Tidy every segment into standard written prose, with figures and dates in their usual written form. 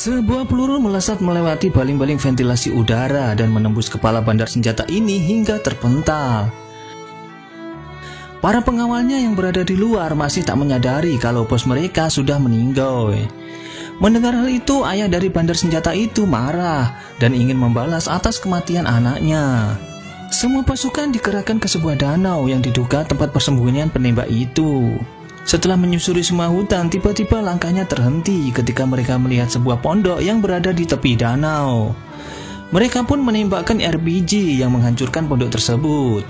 Sebuah peluru melesat melewati baling-baling ventilasi udara dan menembus kepala bandar senjata ini hingga terpental. Para pengawalnya yang berada di luar masih tak menyadari kalau bos mereka sudah meninggal. Mendengar hal itu, ayah dari bandar senjata itu marah dan ingin membalas atas kematian anaknya. Semua pasukan dikerahkan ke sebuah danau yang diduga tempat persembunyian penembak itu. Setelah menyusuri semua hutan, tiba-tiba langkahnya terhenti ketika mereka melihat sebuah pondok yang berada di tepi danau. Mereka pun menembakkan RPG yang menghancurkan pondok tersebut.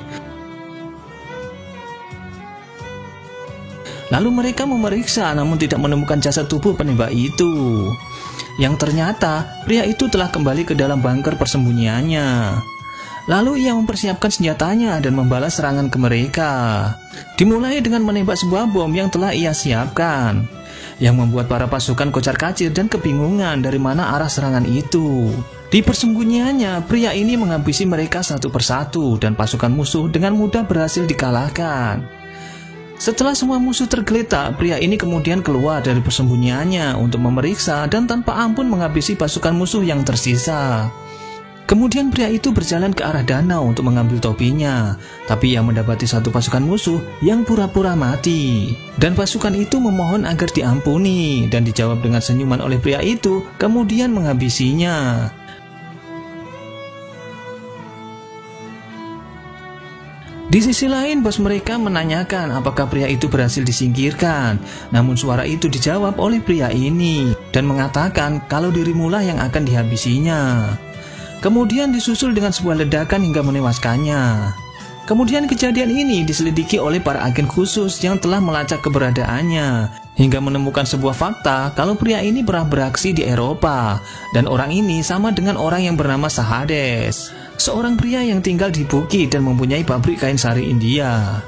Lalu mereka memeriksa namun tidak menemukan jasad tubuh penembak itu. Yang ternyata pria itu telah kembali ke dalam bunker persembunyiannya. Lalu ia mempersiapkan senjatanya dan membalas serangan ke mereka. Dimulai dengan menembak sebuah bom yang telah ia siapkan, yang membuat para pasukan kocar-kacir dan kebingungan dari mana arah serangan itu. Di persembunyiannya, pria ini menghabisi mereka satu persatu dan pasukan musuh dengan mudah berhasil dikalahkan. Setelah semua musuh tergeletak, pria ini kemudian keluar dari persembunyiannya untuk memeriksa dan tanpa ampun menghabisi pasukan musuh yang tersisa. Kemudian pria itu berjalan ke arah danau untuk mengambil topinya, tapi ia mendapati satu pasukan musuh yang pura-pura mati. Dan pasukan itu memohon agar diampuni dan dijawab dengan senyuman oleh pria itu, kemudian menghabisinya. Di sisi lain, bos mereka menanyakan apakah pria itu berhasil disingkirkan. Namun suara itu dijawab oleh pria ini dan mengatakan kalau dirimulah yang akan dihabisinya. Kemudian disusul dengan sebuah ledakan hingga menewaskannya. Kemudian kejadian ini diselidiki oleh para agen khusus yang telah melacak keberadaannya hingga menemukan sebuah fakta kalau pria ini pernah beraksi di Eropa dan orang ini sama dengan orang yang bernama Sahades, seorang pria yang tinggal di bukit dan mempunyai pabrik kain sari India.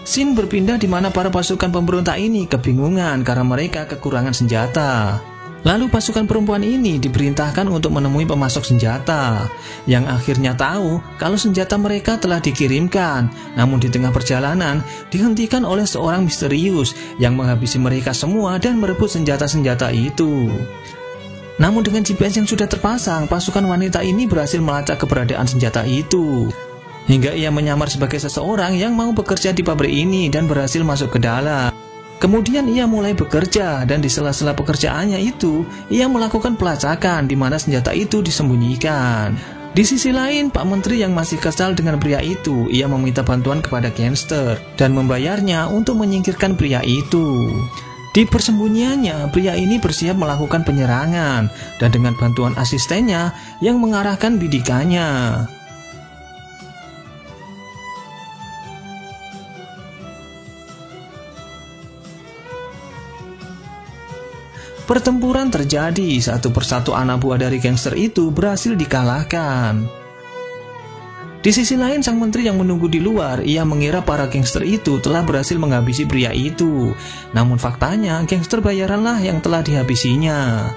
Scene berpindah di mana para pasukan pemberontak ini kebingungan karena mereka kekurangan senjata. Lalu pasukan perempuan ini diperintahkan untuk menemui pemasok senjata, yang akhirnya tahu kalau senjata mereka telah dikirimkan, namun di tengah perjalanan dihentikan oleh seorang misterius yang menghabisi mereka semua dan merebut senjata-senjata itu. Namun dengan GPS yang sudah terpasang, pasukan wanita ini berhasil melacak keberadaan senjata itu. Hingga ia menyamar sebagai seseorang yang mau bekerja di pabrik ini dan berhasil masuk ke dalam. Kemudian ia mulai bekerja dan di sela-sela pekerjaannya itu, ia melakukan pelacakan di mana senjata itu disembunyikan. Di sisi lain, Pak Menteri yang masih kesal dengan pria itu, ia meminta bantuan kepada gangster dan membayarnya untuk menyingkirkan pria itu. Di persembunyiannya, pria ini bersiap melakukan penyerangan dan dengan bantuan asistennya yang mengarahkan bidikannya. Pertempuran terjadi, satu persatu anak buah dari gangster itu berhasil dikalahkan. Di sisi lain, sang menteri yang menunggu di luar, ia mengira para gangster itu telah berhasil menghabisi pria itu. Namun faktanya, gangster bayaranlah yang telah dihabisinya.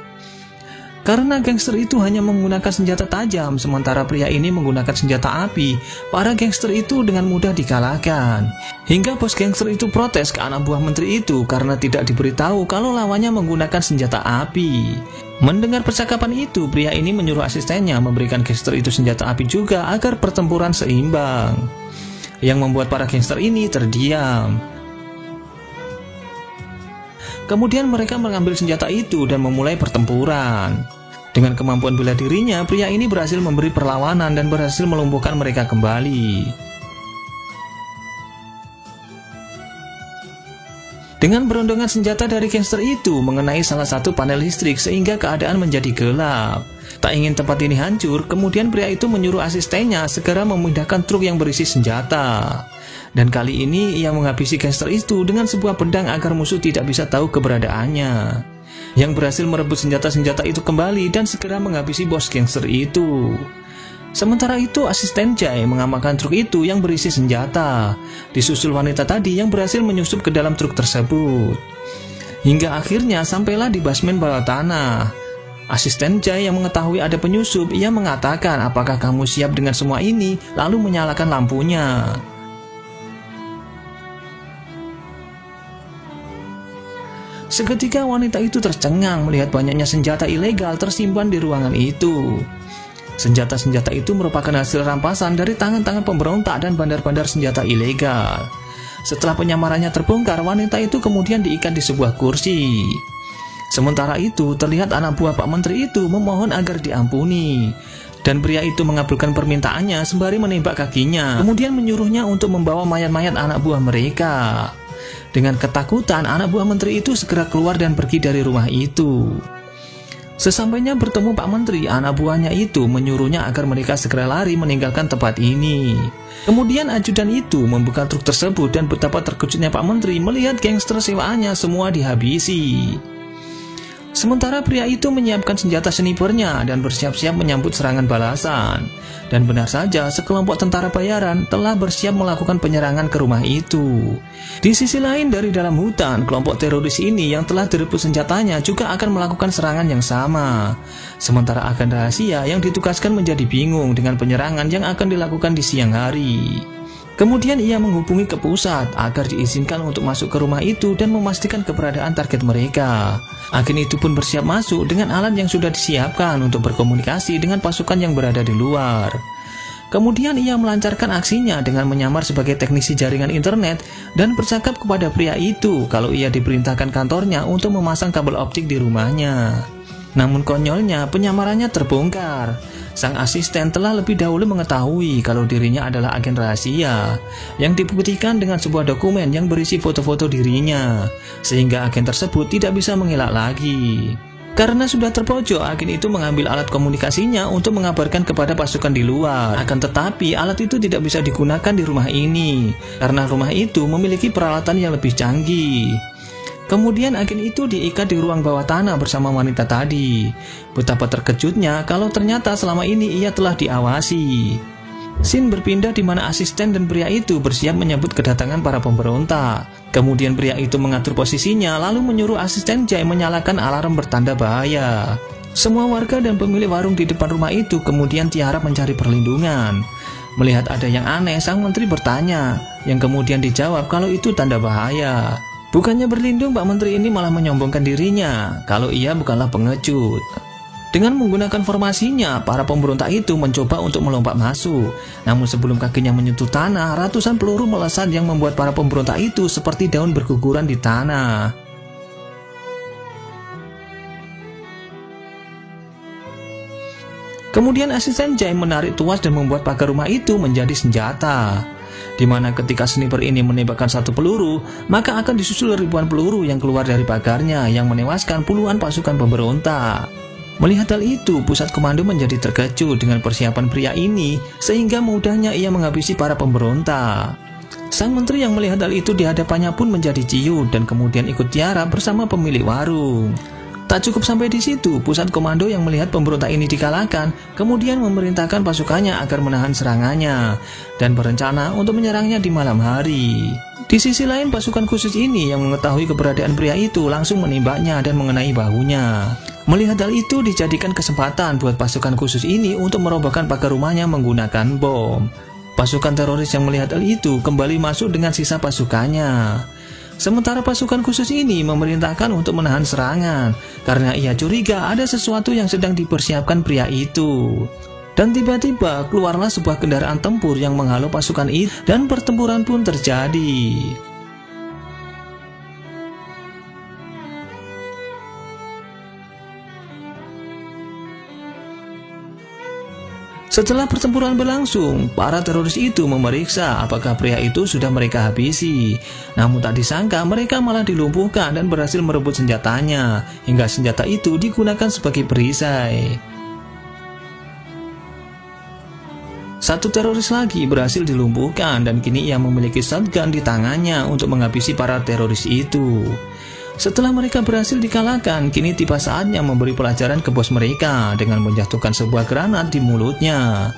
Karena gangster itu hanya menggunakan senjata tajam, sementara pria ini menggunakan senjata api, para gangster itu dengan mudah dikalahkan. Hingga bos gangster itu protes ke anak buah menteri itu karena tidak diberitahu kalau lawannya menggunakan senjata api. Mendengar percakapan itu, pria ini menyuruh asistennya memberikan gangster itu senjata api juga agar pertempuran seimbang. Yang membuat para gangster ini terdiam. Kemudian mereka mengambil senjata itu dan memulai pertempuran. Dengan kemampuan bela dirinya, pria ini berhasil memberi perlawanan dan berhasil melumpuhkan mereka kembali. Dengan berondongan senjata dari gangster itu mengenai salah satu panel listrik sehingga keadaan menjadi gelap. Tak ingin tempat ini hancur, kemudian pria itu menyuruh asistennya segera memindahkan truk yang berisi senjata. Dan kali ini ia menghabisi gangster itu dengan sebuah pedang agar musuh tidak bisa tahu keberadaannya. Yang berhasil merebut senjata-senjata itu kembali dan segera menghabisi bos gangster itu. Sementara itu asisten Jay mengamankan truk itu yang berisi senjata, disusul wanita tadi yang berhasil menyusup ke dalam truk tersebut. Hingga akhirnya sampailah di basement bawah tanah. Asisten Jay yang mengetahui ada penyusup, ia mengatakan apakah kamu siap dengan semua ini, lalu menyalakan lampunya. Seketika wanita itu tercengang melihat banyaknya senjata ilegal tersimpan di ruangan itu. Senjata-senjata itu merupakan hasil rampasan dari tangan-tangan pemberontak dan bandar-bandar senjata ilegal. Setelah penyamarannya terbongkar, wanita itu kemudian diikat di sebuah kursi. Sementara itu, terlihat anak buah Pak Menteri itu memohon agar diampuni. Dan pria itu mengabulkan permintaannya sembari menembak kakinya, kemudian menyuruhnya untuk membawa mayat-mayat anak buah mereka. Dengan ketakutan, anak buah menteri itu segera keluar dan pergi dari rumah itu. Sesampainya bertemu Pak Menteri, anak buahnya itu menyuruhnya agar mereka segera lari meninggalkan tempat ini. Kemudian ajudan itu membuka truk tersebut dan betapa terkejutnya Pak Menteri melihat gangster sewaannya semua dihabisi. Sementara pria itu menyiapkan senjata snipernya dan bersiap-siap menyambut serangan balasan. Dan benar saja, sekelompok tentara bayaran telah bersiap melakukan penyerangan ke rumah itu. Di sisi lain, dari dalam hutan, kelompok teroris ini yang telah direbut senjatanya juga akan melakukan serangan yang sama. Sementara agen rahasia yang ditugaskan menjadi bingung dengan penyerangan yang akan dilakukan di siang hari. Kemudian ia menghubungi ke pusat agar diizinkan untuk masuk ke rumah itu dan memastikan keberadaan target mereka. Agen itu pun bersiap masuk dengan alat yang sudah disiapkan untuk berkomunikasi dengan pasukan yang berada di luar. Kemudian ia melancarkan aksinya dengan menyamar sebagai teknisi jaringan internet dan bercakap kepada pria itu kalau ia diperintahkan kantornya untuk memasang kabel optik di rumahnya. Namun konyolnya, penyamarannya terbongkar. Sang asisten telah lebih dahulu mengetahui kalau dirinya adalah agen rahasia yang dibuktikan dengan sebuah dokumen yang berisi foto-foto dirinya, sehingga agen tersebut tidak bisa mengelak lagi. Karena sudah terpojok, agen itu mengambil alat komunikasinya untuk mengabarkan kepada pasukan di luar. Akan tetapi, alat itu tidak bisa digunakan di rumah ini, karena rumah itu memiliki peralatan yang lebih canggih. Kemudian agen itu diikat di ruang bawah tanah bersama wanita tadi. Betapa terkejutnya kalau ternyata selama ini ia telah diawasi. Scene berpindah di mana asisten dan pria itu bersiap menyambut kedatangan para pemberontak. Kemudian pria itu mengatur posisinya lalu menyuruh asisten Jay menyalakan alarm bertanda bahaya. Semua warga dan pemilik warung di depan rumah itu kemudian tiarap mencari perlindungan. Melihat ada yang aneh, sang menteri bertanya, yang kemudian dijawab kalau itu tanda bahaya. Bukannya berlindung, Pak Menteri ini malah menyombongkan dirinya kalau ia bukanlah pengecut. Dengan menggunakan formasinya, para pemberontak itu mencoba untuk melompat masuk. Namun sebelum kakinya menyentuh tanah, ratusan peluru melesat yang membuat para pemberontak itu seperti daun berguguran di tanah. Kemudian asisten Jay menarik tuas dan membuat pagar rumah itu menjadi senjata. Di mana ketika sniper ini menembakkan satu peluru, maka akan disusul ribuan peluru yang keluar dari pagarnya yang menewaskan puluhan pasukan pemberontak. Melihat hal itu, pusat komando menjadi terkejut dengan persiapan pria ini, sehingga mudahnya ia menghabisi para pemberontak. Sang menteri yang melihat hal itu di hadapannya pun menjadi ciut dan kemudian ikut tiarap bersama pemilik warung. Tak cukup sampai di situ, pusat komando yang melihat pemberontak ini dikalahkan, kemudian memerintahkan pasukannya agar menahan serangannya dan berencana untuk menyerangnya di malam hari. Di sisi lain, pasukan khusus ini yang mengetahui keberadaan pria itu langsung menembaknya dan mengenai bahunya. Melihat hal itu dijadikan kesempatan buat pasukan khusus ini untuk merobohkan pagar rumahnya menggunakan bom. Pasukan teroris yang melihat hal itu kembali masuk dengan sisa pasukannya. Sementara pasukan khusus ini memerintahkan untuk menahan serangan karena ia curiga ada sesuatu yang sedang dipersiapkan pria itu. Dan tiba-tiba keluarlah sebuah kendaraan tempur yang menghalau pasukan itu dan pertempuran pun terjadi. Setelah pertempuran berlangsung, para teroris itu memeriksa apakah pria itu sudah mereka habisi. Namun tak disangka mereka malah dilumpuhkan dan berhasil merebut senjatanya, hingga senjata itu digunakan sebagai perisai. Satu teroris lagi berhasil dilumpuhkan dan kini ia memiliki shotgun di tangannya untuk menghabisi para teroris itu. Setelah mereka berhasil dikalahkan, kini tiba saatnya memberi pelajaran ke bos mereka dengan menjatuhkan sebuah granat di mulutnya.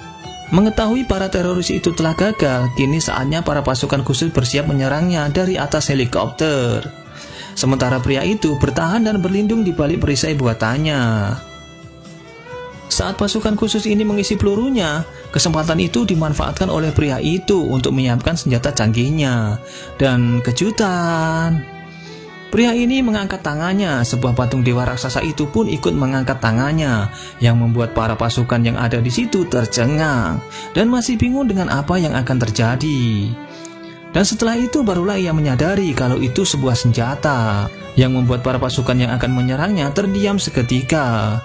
Mengetahui para teroris itu telah gagal, kini saatnya para pasukan khusus bersiap menyerangnya dari atas helikopter. Sementara pria itu bertahan dan berlindung di balik perisai buatannya. Saat pasukan khusus ini mengisi pelurunya, kesempatan itu dimanfaatkan oleh pria itu untuk menyiapkan senjata canggihnya. Dan kejutan, Pria ini mengangkat tangannya, sebuah patung dewa raksasa itu pun ikut mengangkat tangannya, yang membuat para pasukan yang ada di situ tercengang dan masih bingung dengan apa yang akan terjadi. Dan setelah itu barulah ia menyadari kalau itu sebuah senjata, yang membuat para pasukan yang akan menyerangnya terdiam seketika.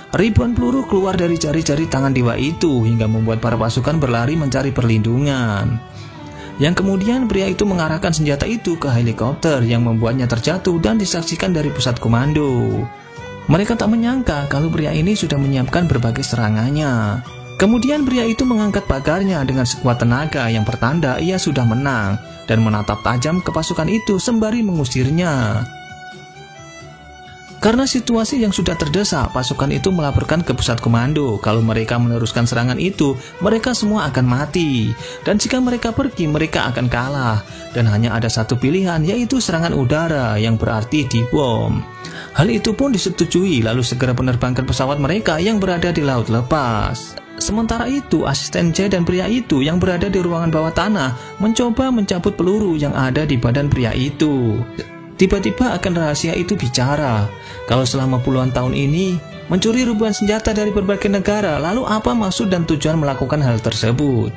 Ribuan peluru keluar dari jari-jari tangan dewa itu hingga membuat para pasukan berlari mencari perlindungan. Yang kemudian pria itu mengarahkan senjata itu ke helikopter yang membuatnya terjatuh dan disaksikan dari pusat komando. Mereka tak menyangka kalau pria ini sudah menyiapkan berbagai serangannya. Kemudian pria itu mengangkat pagarnya dengan sekuat tenaga yang pertanda ia sudah menang dan menatap tajam ke pasukan itu sembari mengusirnya. Karena situasi yang sudah terdesak, pasukan itu melaporkan ke pusat komando kalau mereka meneruskan serangan itu, mereka semua akan mati. Dan jika mereka pergi, mereka akan kalah. Dan hanya ada satu pilihan, yaitu serangan udara yang berarti dibom. Hal itu pun disetujui, lalu segera penerbangkan pesawat mereka yang berada di laut lepas. Sementara itu, asisten C dan pria itu yang berada di ruangan bawah tanah mencoba mencabut peluru yang ada di badan pria itu. Tiba-tiba akan rahasia itu bicara, kalau selama puluhan tahun ini mencuri ribuan senjata dari berbagai negara, lalu apa maksud dan tujuan melakukan hal tersebut?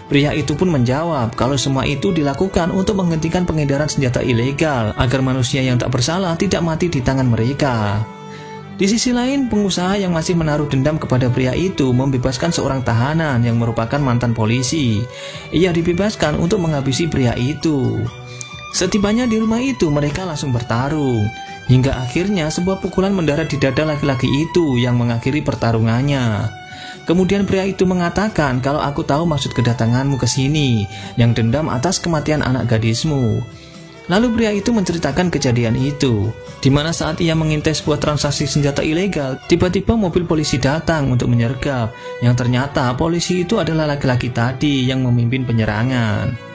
Pria itu pun menjawab kalau semua itu dilakukan untuk menghentikan pengedaran senjata ilegal agar manusia yang tak bersalah tidak mati di tangan mereka. Di sisi lain, pengusaha yang masih menaruh dendam kepada pria itu membebaskan seorang tahanan yang merupakan mantan polisi. Ia dibebaskan untuk menghabisi pria itu. Setibanya di rumah itu, mereka langsung bertarung. Hingga akhirnya sebuah pukulan mendarat di dada laki-laki itu yang mengakhiri pertarungannya. Kemudian pria itu mengatakan kalau aku tahu maksud kedatanganmu ke sini, yang dendam atas kematian anak gadismu. Lalu pria itu menceritakan kejadian itu, di mana saat ia mengintai sebuah transaksi senjata ilegal, tiba-tiba mobil polisi datang untuk menyergap, yang ternyata polisi itu adalah laki-laki tadi yang memimpin penyerangan.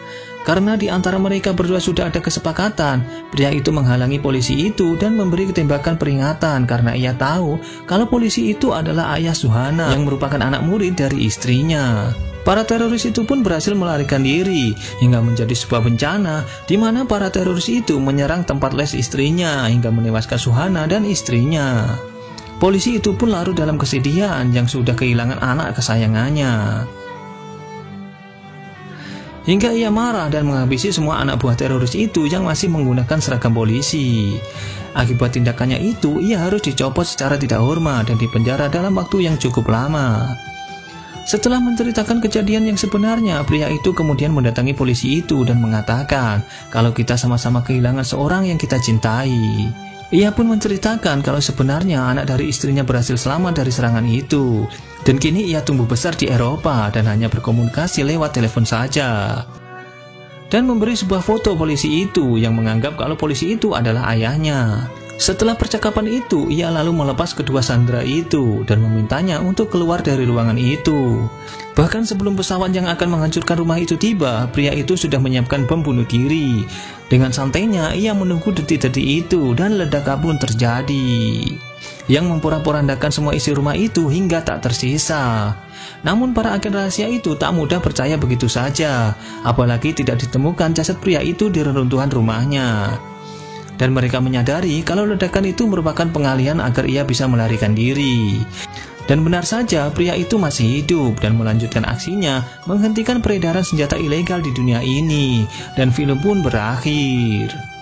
Karena di antara mereka berdua sudah ada kesepakatan, pria itu menghalangi polisi itu dan memberi tembakan peringatan karena ia tahu kalau polisi itu adalah ayah Suhana yang merupakan anak murid dari istrinya. Para teroris itu pun berhasil melarikan diri hingga menjadi sebuah bencana di mana para teroris itu menyerang tempat les istrinya hingga menewaskan Suhana dan istrinya. Polisi itu pun larut dalam kesedihan yang sudah kehilangan anak kesayangannya. Hingga ia marah dan menghabisi semua anak buah teroris itu yang masih menggunakan seragam polisi. Akibat tindakannya itu, ia harus dicopot secara tidak hormat dan dipenjara dalam waktu yang cukup lama. Setelah menceritakan kejadian yang sebenarnya, pria itu kemudian mendatangi polisi itu dan mengatakan kalau kita sama-sama kehilangan seorang yang kita cintai. Ia pun menceritakan kalau sebenarnya anak dari istrinya berhasil selamat dari serangan itu. Dan kini ia tumbuh besar di Eropa dan hanya berkomunikasi lewat telepon saja. Dan memberi sebuah foto polisi itu yang menganggap kalau polisi itu adalah ayahnya. Setelah percakapan itu, ia lalu melepas kedua sandera itu dan memintanya untuk keluar dari ruangan itu. Bahkan sebelum pesawat yang akan menghancurkan rumah itu tiba, pria itu sudah menyiapkan bom bunuh diri. Dengan santainya, ia menunggu detik-detik itu dan ledakan pun terjadi, yang memporak-porandakan semua isi rumah itu hingga tak tersisa. Namun para agen rahasia itu tak mudah percaya begitu saja, apalagi tidak ditemukan jasad pria itu di reruntuhan rumahnya. Dan mereka menyadari kalau ledakan itu merupakan pengalihan agar ia bisa melarikan diri. Dan benar saja, pria itu masih hidup dan melanjutkan aksinya menghentikan peredaran senjata ilegal di dunia ini. Dan film pun berakhir.